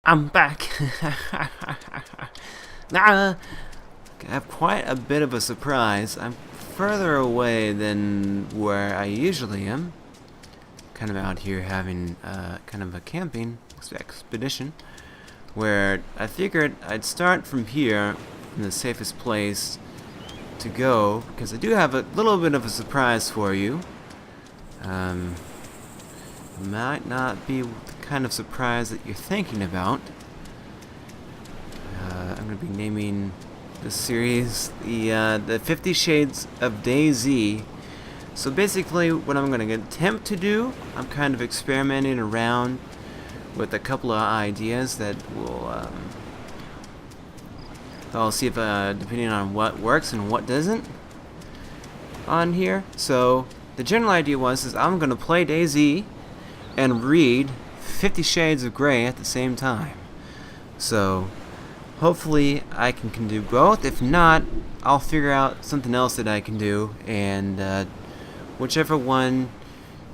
I'm back. I have quite a bit of a surprise. I'm further away than where I usually am. Kind of out here having kind of a camping expedition where I figured I'd start from here, from the safest place to go, because I do have a little bit of a surprise for you. Might not be the kind of surprise that you're thinking about. I'm going to be naming the series the 50 Shades of DayZ. So basically what I'm going to attempt to do, I'm kind of experimenting around with a couple of ideas that will I'll see if depending on what works and what doesn't on here. So the general idea is I'm going to play DayZ and read 50 Shades of Grey at the same time. So hopefully I can do both. If not, I'll figure out something else that I can do, and whichever one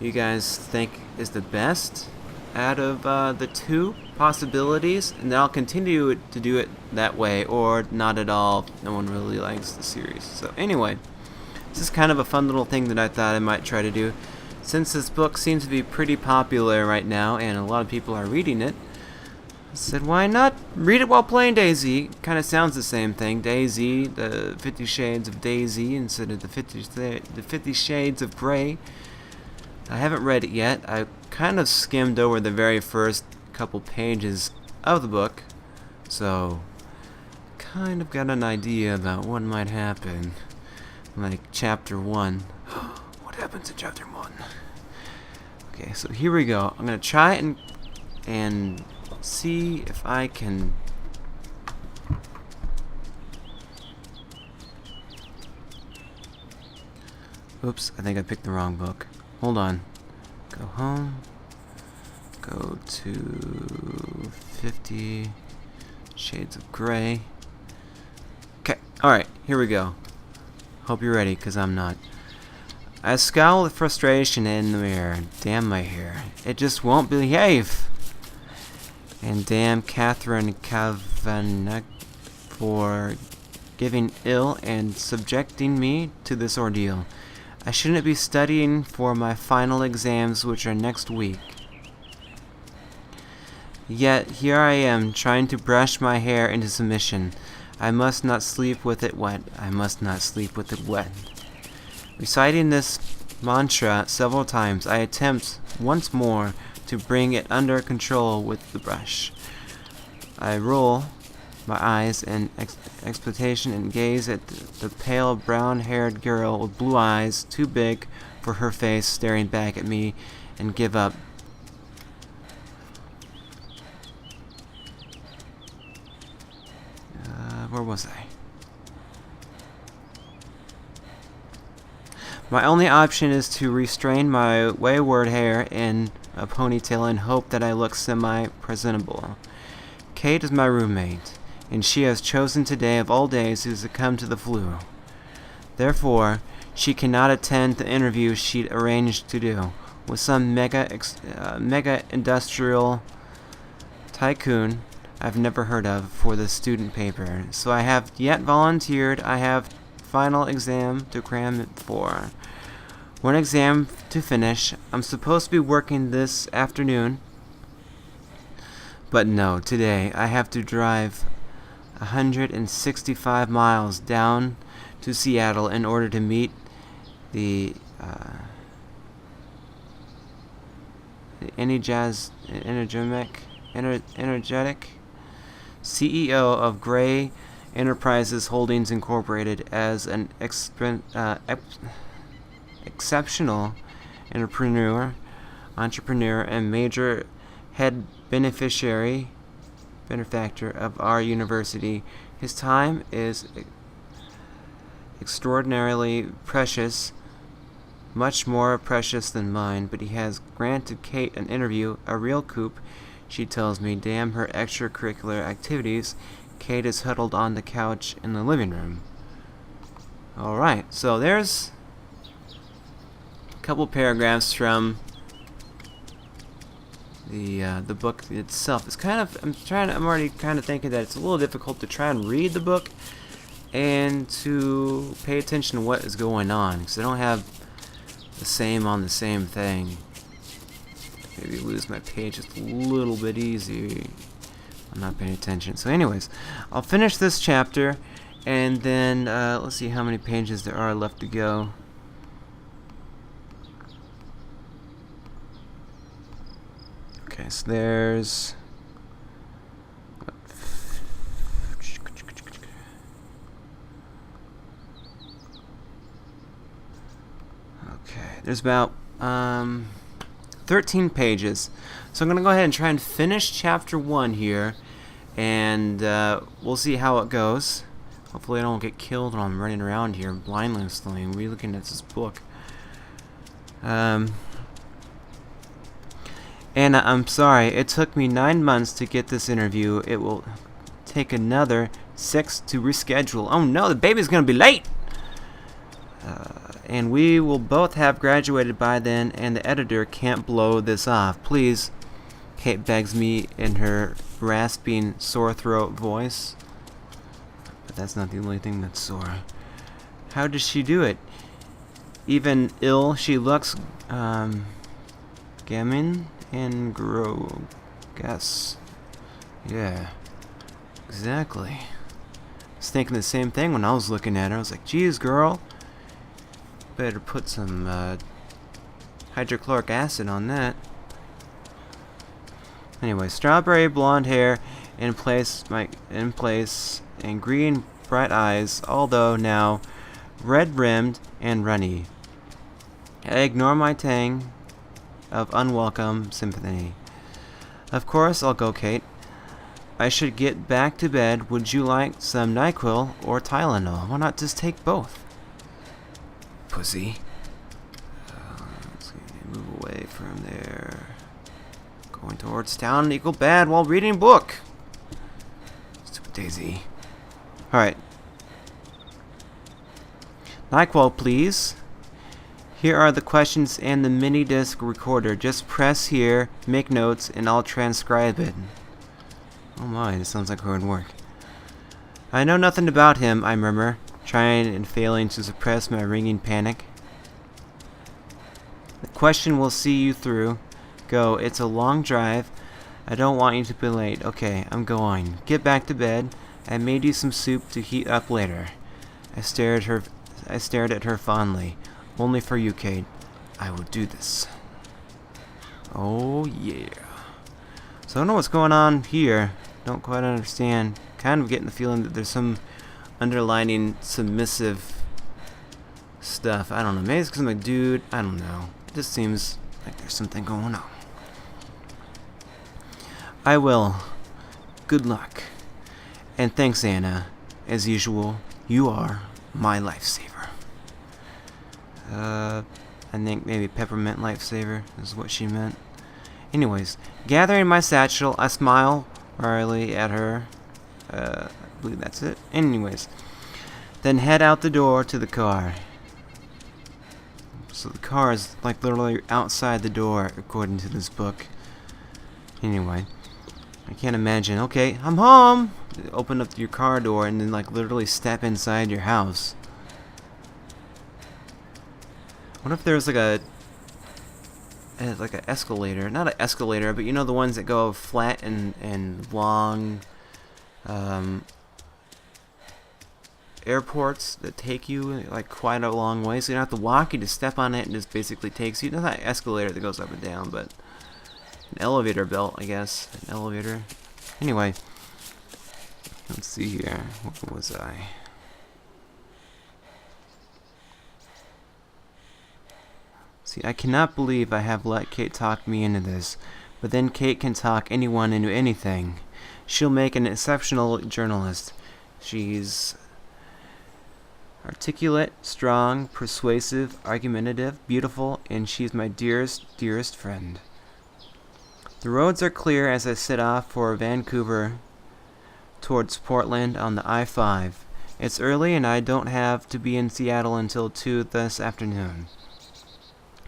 you guys think is the best out of the two possibilities, and then I'll continue to do it that way, or not at all if no one really likes the series. So anyway, this is kind of a fun little thing that I thought I might try to do. Since this book seems to be pretty popular right now and a lot of people are reading it, I said, why not read it while playing DayZ? Kind of sounds the same thing. DayZ, the 50 Shades of DayZ instead of the 50 Shades of Grey. I haven't read it yet. I kind of skimmed over the very first couple pages of the book, so kind of got an idea about what might happen. Like chapter 1. What happens in chapter 1? Okay, so here we go. I'm gonna try and see if I can. Oops, I think I picked the wrong book. Hold on. Go home. Go to 50 Shades of Grey. Okay, alright, here we go. Hope you're ready, because I'm not. I scowl with frustration in the mirror. Damn my hair. It just won't behave. And damn Catherine Kavanagh for giving ill and subjecting me to this ordeal. I shouldn't be studying for my final exams, which are next week. Yet here I am, trying to brush my hair into submission. I must not sleep with it wet. I must not sleep with it wet. Reciting this mantra several times, I attempt once more to bring it under control with the brush. I roll my eyes in expectation and gaze at the pale brown-haired girl with blue eyes too big for her face staring back at me, and give up. Where was I? My only option is to restrain my wayward hair in a ponytail and hope that I look semi-presentable. Kate is my roommate, and she has chosen today of all days to succumb to the flu. Therefore, she cannot attend the interview she'd arranged to do with some mega industrial tycoon I've never heard of for the student paper. So I have yet volunteered. I have final exam to cram it for. One exam to finish. I'm supposed to be working this afternoon. But no, today I have to drive 165 miles down to Seattle in order to meet the energetic CEO of Gray Enterprises Holdings Incorporated as an exceptional entrepreneur and major head benefactor of our university. His time is extraordinarily precious, much more precious than mine, but he has granted Kate an interview, a real coup, she tells me. Damn her extracurricular activities. Kate is huddled on the couch in the living room. Alright, so there's a couple paragraphs from the book itself. It's kind of I'm already kind of thinking that it's a little difficult to try and read the book and to pay attention to what is going on, because I don't have the same on the same thing. Maybe lose my page just a little bit easy. I'm not paying attention. So anyways, I'll finish this chapter, and then let's see how many pages there are left to go. Okay, so there's there's about 13 pages. So I'm going to go ahead and try and finish chapter 1 here, and we'll see how it goes. Hopefully I don't get killed when I'm running around here blindlessly looking at this book. And I'm sorry, it took me 9 months to get this interview. It will take another 6 to reschedule. Oh no, the baby's going to be late! And we will both have graduated by then, and the editor can't blow this off. Please, Kate begs me in her rasping, sore throat voice. But that's not the only thing that's sore. How does she do it? Even ill she looks, gammon and grow. Guess. Yeah. Exactly. I was thinking the same thing when I was looking at her. I was like, geez, girl. Better put some hydrochloric acid on that. Anyway, strawberry blonde hair in place, and green bright eyes, although now red rimmed and runny. I ignore my tang of unwelcome sympathy. Of course I'll go, Kate. I should get back to bed. Would you like some NyQuil or Tylenol? Why not just take both? Pussy. Let's move away from there. Going towards town equal bad while reading a book. Stupid DayZ. Alright. NyQuil, please. Here are the questions and the mini disc recorder. Just press here, make notes, and I'll transcribe it. Oh my, this sounds like hard work. I know nothing about him, I murmur, trying and failing to suppress my ringing panic. The question will see you through. Go, it's a long drive. I don't want you to be late. Okay, I'm going. Get back to bed. I made you some soup to heat up later. I stared at her fondly. Only for you, Kate. I will do this. Oh yeah. So I don't know what's going on here. Don't quite understand. Kind of getting the feeling that there's some underlining submissive stuff. I don't know. Maybe it's because I'm a dude. I don't know. It just seems like there's something going on. I will. Good luck. And thanks, Anna. As usual, you are my lifesaver. I think maybe peppermint lifesaver is what she meant. Anyways, gathering my satchel, I smile wryly at her. I believe that's it. Anyways, then head out the door to the car. So the car is like literally outside the door, according to this book. Anyway, I can't imagine. Okay, I'm home. Open up your car door and then like literally step inside your house. What if there's like an escalator? Not an escalator, but you know the ones that go flat and long. Airports that take you like quite a long way, so you don't have to walk. You just step on it and just basically takes you. Not an escalator that goes up and down, but an elevator belt, I guess. An elevator. Anyway, let's see here. What was I? See, I cannot believe I have let Kate talk me into this, but then Kate can talk anyone into anything. She'll make an exceptional journalist. She's articulate, strong, persuasive, argumentative, beautiful, and she's my dearest, dearest friend. The roads are clear as I set off for Vancouver towards Portland on the I-5. It's early and I don't have to be in Seattle until 2 this afternoon.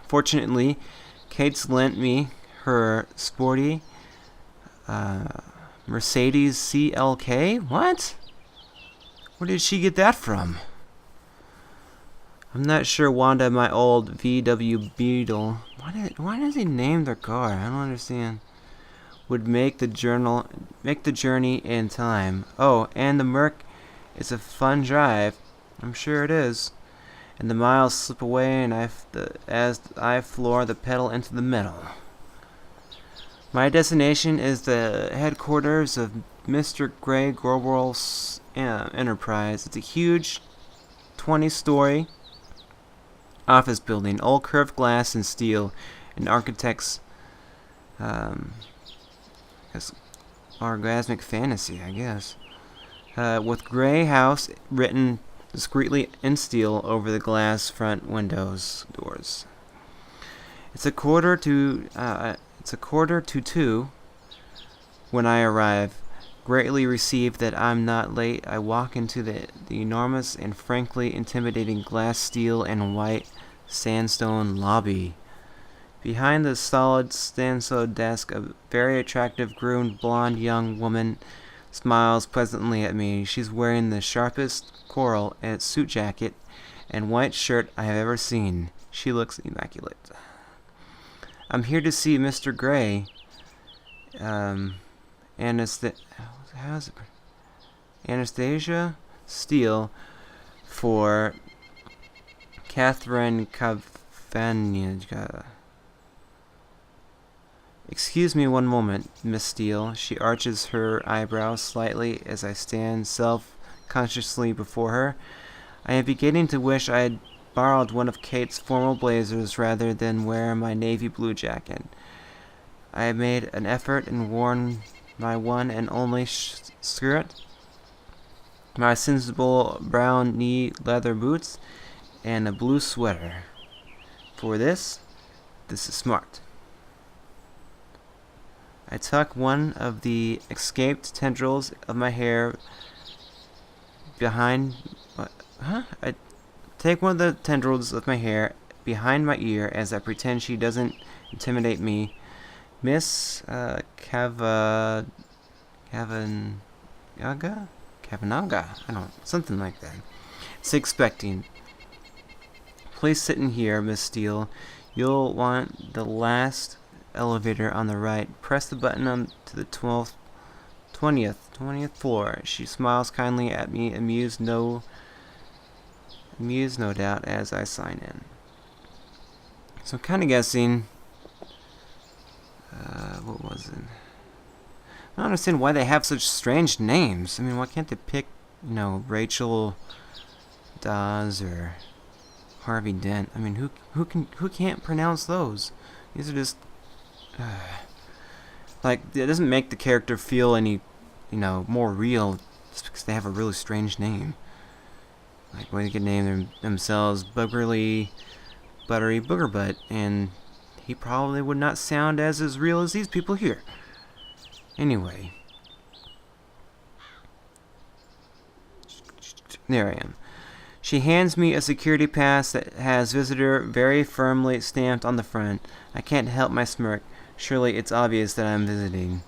Fortunately, Kate's lent me her sporty Mercedes CLK? What? Where did she get that from? I'm not sure Wanda, my old VW Beetle. Why does he name their car? I don't understand. Would make the journey in time. Oh, and the Merc is a fun drive. I'm sure it is. And the miles slip away, and as I floor the pedal into the metal. My destination is the headquarters of Mr. Gray Global Enterprise. It's a huge 20-story office building, all curved glass and steel, an architect's orgasmic fantasy, I guess. With Gray House written discreetly in steel over the glass front doors. It's a quarter to 2 when I arrive. Greatly relieved that I'm not late, I walk into the enormous and frankly intimidating glass, steel, and white sandstone lobby. Behind the solid sandstone desk, a very attractive, groomed, blonde young woman smiles pleasantly at me. She's wearing the sharpest coral and suit jacket and white shirt I have ever seen. She looks immaculate. I'm here to see Mr. Gray. Anastasia Steele for Catherine Cavagna. Excuse me one moment, Miss Steele. She arches her eyebrows slightly as I stand self-consciously before her. I am beginning to wish I had borrowed one of Kate's formal blazers rather than wear my navy blue jacket. I have made an effort and worn my one and only skirt, my sensible brown knee leather boots, and a blue sweater. For this is smart. I tuck one of the escaped tendrils of my hair behind. I take one of the tendrils of my hair behind my ear as I pretend she doesn't intimidate me. Miss Cavanaga? I don't, something like that. It's expecting. Please sit in here, Miss Steele. You'll want the last elevator on the right. Press the button on to the 20th floor. She smiles kindly at me, amused no doubt, as I sign in. So I'm kind of guessing. What was it? I don't understand why they have such strange names. I mean, why can't they pick, Rachel Dawes or Harvey Dent? I mean, who can't pronounce those? These are just like, it doesn't make the character feel any, more real just because they have a really strange name. Like, why they could name themselves Buttery Booger Butt, and he probably would not sound as real as these people here. Anyway. There I am. She hands me a security pass that has visitor very firmly stamped on the front. I can't help my smirk. Surely it's obvious that I'm visiting.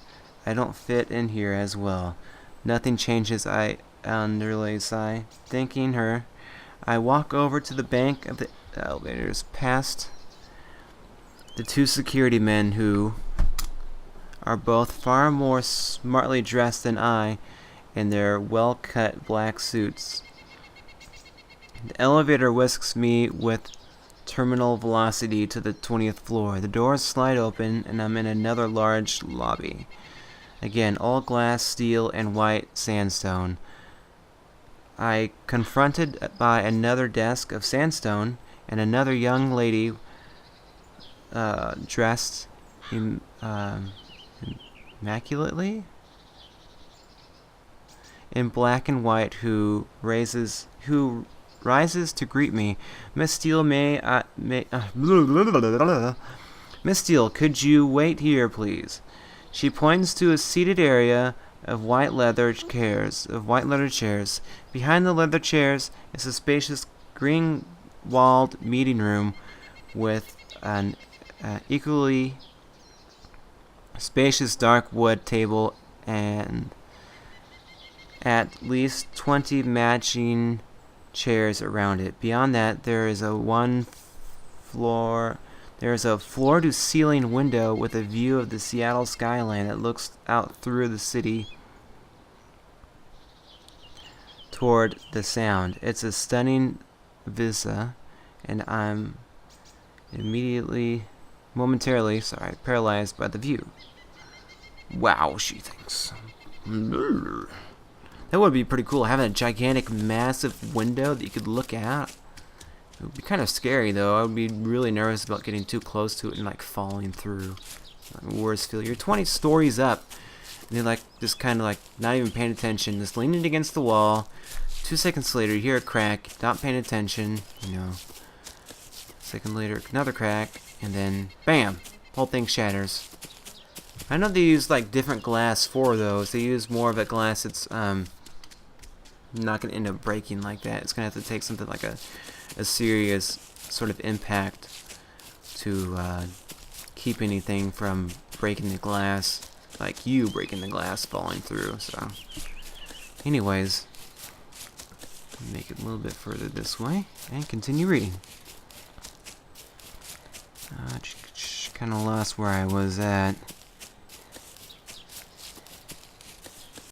I don't fit in here as well. Nothing changes, I underly sigh. Thanking her, I walk over to the bank of the elevators, past the two security men who are both far more smartly dressed than I in their well-cut black suits. The elevator whisks me with terminal velocity to the 20th floor. The doors slide open and I'm in another large lobby. Again, all glass, steel, and white sandstone. I confronted by another desk of sandstone and another young lady dressed immaculately in black and white who rises to greet me. Miss Steele, Miss Steele, could you wait here, please? She points to a seated area of white leather chairs. Behind the leather chairs is a spacious green-walled meeting room with an equally spacious dark wood table and at least 20 matching chairs around it. Beyond that, there is a floor-to-ceiling window with a view of the Seattle skyline that looks out through the city toward the sound. It's a stunning vista, and I'm momentarily, paralyzed by the view. Wow, she thinks. That would be pretty cool, having a gigantic, massive window that you could look out. It would be kind of scary, though. I would be really nervous about getting too close to it and, like, falling through. Worst feel. You're 20 stories up, and you're, like, just kind of, like, not even paying attention, just leaning against the wall. 2 seconds later, you hear a crack, not paying attention, you know. Second later, another crack, and then, bam! Whole thing shatters. I know they use, like, different glass for those. They use more of a glass that's, not going to end up breaking like that. It's going to have to take something like a serious sort of impact to keep anything from breaking the glass, like you breaking the glass, falling through. So anyways, make it a little bit further this way and continue reading. Kind of lost where I was at.